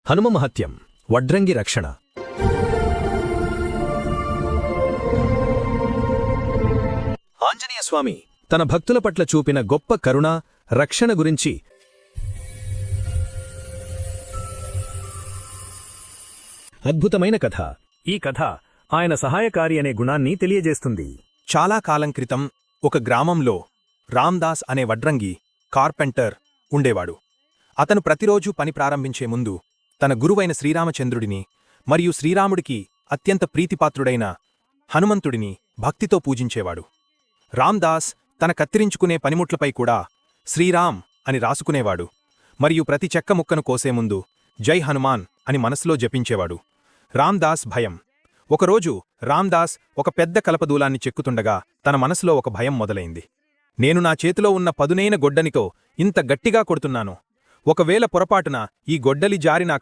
హనుమ మహత్యం వడ్రంగి రక్షణ. ఆంజనేయస్వామి తన భక్తుల పట్ల చూపిన గొప్ప కరుణ, రక్షణ గురించి అద్భుతమైన కథ. ఈ కథ ఆయన సహాయకారి అనే గుణాన్ని తెలియజేస్తుంది. చాలా కాలం క్రితం ఒక గ్రామంలో రామ్దాస్ అనే వడ్రంగి కార్పెంటర్ ఉండేవాడు. అతను ప్రతిరోజూ పని ప్రారంభించే ముందు తన గురువైన శ్రీరామచంద్రుడిని మరియు శ్రీరాముడికి అత్యంత ప్రీతిపాత్రుడైన హనుమంతుడిని భక్తితో పూజించేవాడు. రామ్దాస్ తన కత్తిరించుకునే పనిముట్లపై కూడా శ్రీరామ్ అని రాసుకునేవాడు మరియు ప్రతి చెక్క ముక్కను కోసే ముందు జై హనుమాన్ అని మనసులో జపించేవాడు. రామ్దాస్ భయం. ఒకరోజు రామ్దాస్ ఒక పెద్ద కలపదూలాన్ని చెక్కుతుండగా తన మనసులో ఒక భయం మొదలైంది. నేను నా చేతిలో ఉన్న పదునైన గొడ్డనితో ఇంత గట్టిగా కొడుతున్నాను. ఒకవేళ పొరపాటున ఈ గొడ్డలి జారి నా